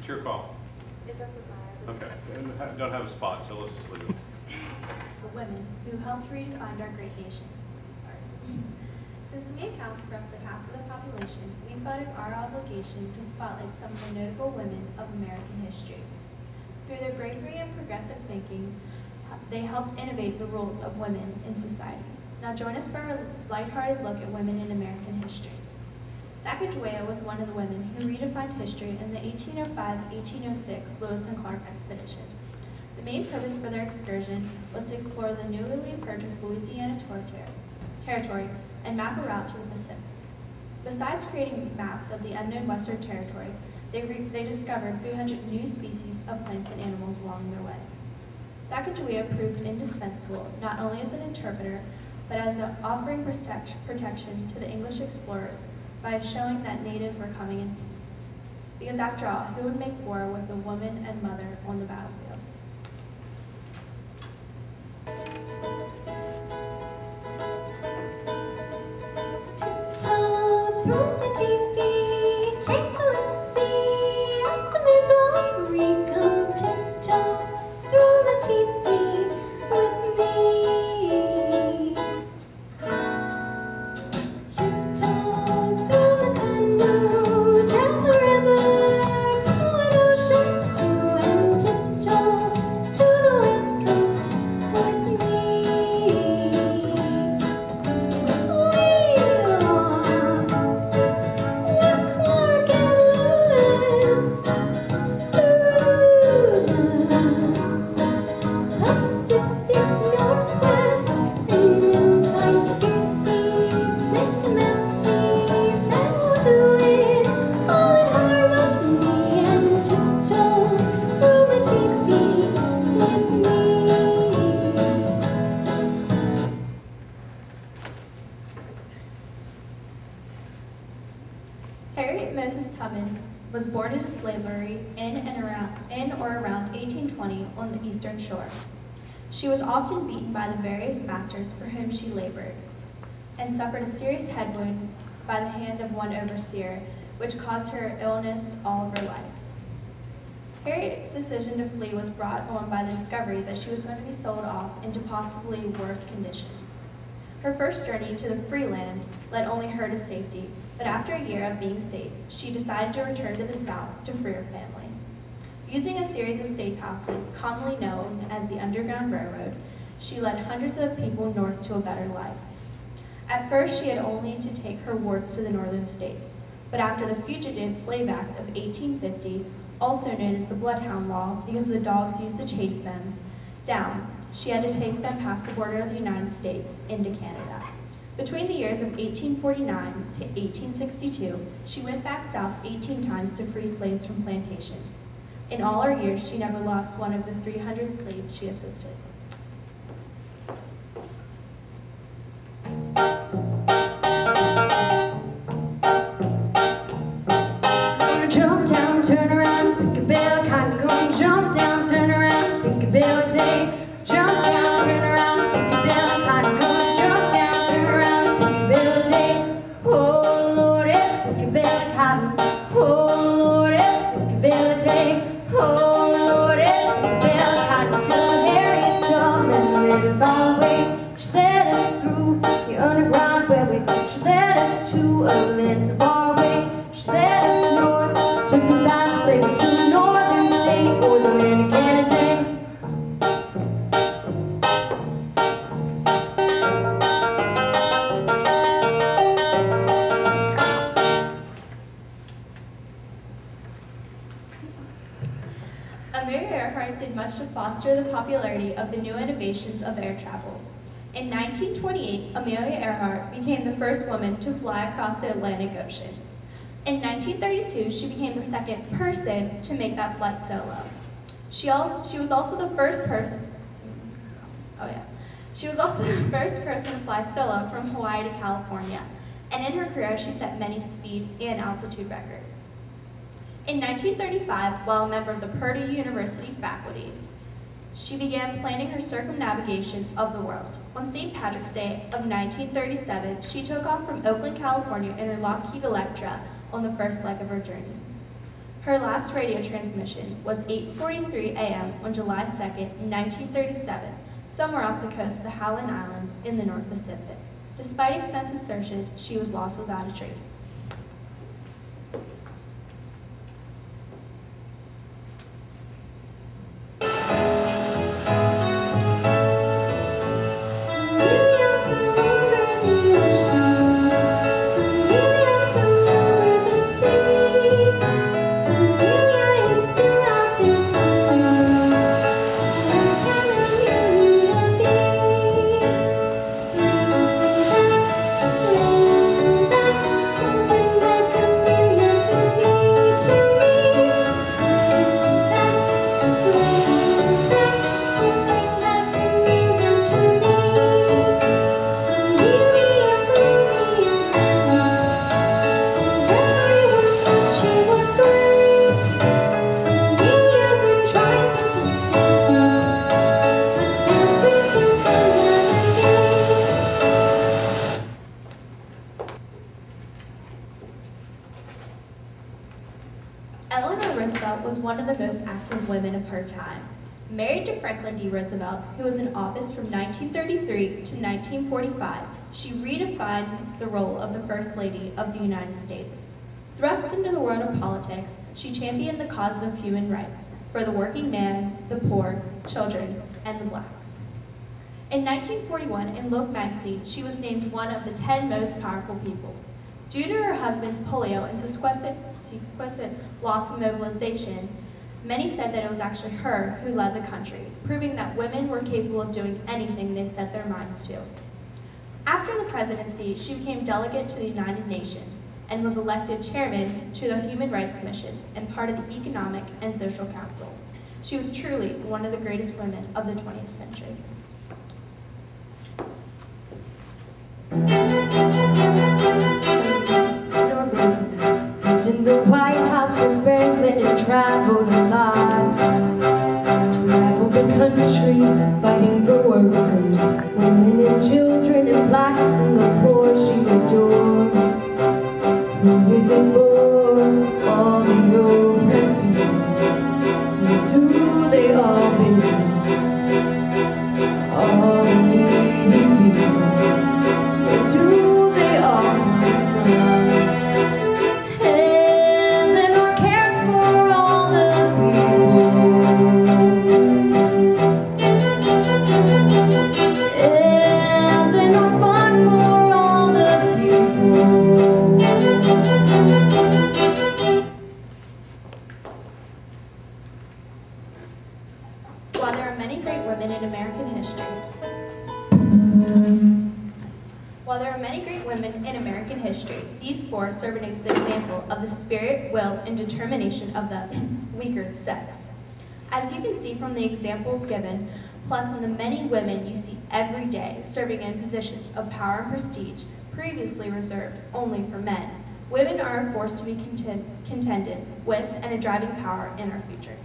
It's your call. It doesn't matter. Okay. And don't have a spot, so let's just leave it. The women who helped redefine our great nation. Sorry. Since we account for roughly half of the population, we felt it our obligation to spotlight some of the notable women of American history. Through their bravery and progressive thinking, they helped innovate the roles of women in society. Now join us for a lighthearted look at women in American history. Sacagawea was one of the women who redefined history in the 1805-1806 Lewis and Clark expedition. The main purpose for their excursion was to explore the newly purchased Louisiana territory and map a route to the Pacific. Besides creating maps of the unknown Western Territory, they discovered 300 new species of plants and animals along their way. Sacagawea proved indispensable not only as an interpreter, but as offering protection to the English explorers by showing that natives were coming in peace. Because after all, who would make war with a woman and mother on the battlefield? Tiptoe through the teepee, take a look-see at the misery. Come tiptoe through the teepee with me. Tiptoe through the canoe, down the river to an ocean too, and tiptoe to the west coast with me. We walk with Clark and Lewis through the Pacific Northwest, and we'll find species, make the map seas, and we'll do it all in harmony, and tiptoe through my teepee with me. Harriet Moses Tubman was born into slavery in or around 1820 on the Eastern Shore. She was often beaten by the various masters for whom she labored, and suffered a serious head wound by the hand of one overseer, which caused her illness all of her life. Harriet's decision to flee was brought on by the discovery that she was going to be sold off into possibly worse conditions. Her first journey to the free land led only her to safety, but after a year of being safe, she decided to return to the South to free her family. Using a series of safe houses, commonly known as the Underground Railroad, she led hundreds of people north to a better life. At first, she had only to take her wards to the northern states, but after the Fugitive Slave Act of 1850, also known as the Bloodhound Law because the dogs used to chase them down, she had to take them past the border of the United States into Canada. Between the years of 1849 to 1862, she went back south 18 times to free slaves from plantations. In all her years, she never lost one of the 300 slaves she assisted. Gonna jump down, turn around, pick a bale of cotton. Gonna jump down, turn around, pick a bale a day. Jump down, turn around, pick a bale of cotton. Gonna jump down, turn around, pick a bale a day. Oh Lord, pick a bale of cotton. Oh Lord, pick a bale a day. Oh Lord, pick a bale of cotton till Harriet Tubman led us all the way. She led us through the underground railway. She led us to a land so far away. She led us north, took us out of slavery to a northern state or the land of Canada. Amelia Earhart did much to foster the popularity of the new innovations of air travel. In 1928, Amelia Earhart became the first woman to fly across the Atlantic Ocean. In 1932, she became the second person to make that flight solo. She was also the first person to fly solo from Hawaii to California, and in her career, she set many speed and altitude records. In 1935, while a member of the Purdue University faculty, she began planning her circumnavigation of the world. On St. Patrick's Day of 1937, she took off from Oakland, California in her Lockheed Electra on the first leg of her journey. Her last radio transmission was 8:43 a.m. on July 2nd, 1937, somewhere off the coast of the Howland Islands in the North Pacific. Despite extensive searches, she was lost without a trace. Was one of the most active women of her time. Married to Franklin D. Roosevelt, who was in office from 1933 to 1945, she redefined the role of the First Lady of the United States. Thrust into the world of politics, she championed the causes of human rights for the working man, the poor, children, and the blacks. In 1941, in Look magazine, she was named one of the 10 most powerful people. Due to her husband's polio and sequestered loss of mobilization, many said that it was actually her who led the country, proving that women were capable of doing anything they set their minds to. After the presidency, she became delegate to the United Nations and was elected chairman to the Human Rights Commission and part of the Economic and Social Council. She was truly one of the greatest women of the 20th century. In the White House with Franklin and traveled a lot. Traveled the country fighting for workers, women and children and blacks and the poor she adored. Who is it for? All the oppressed people. Where do they all belong? All the needy people. Where do they all come from? While there are many great women in American history, these four serve an example of the spirit, will, and determination of the weaker sex. As you can see from the examples given, plus in the many women you see every day serving in positions of power and prestige previously reserved only for men, women are a force to be contended with and a driving power in our future.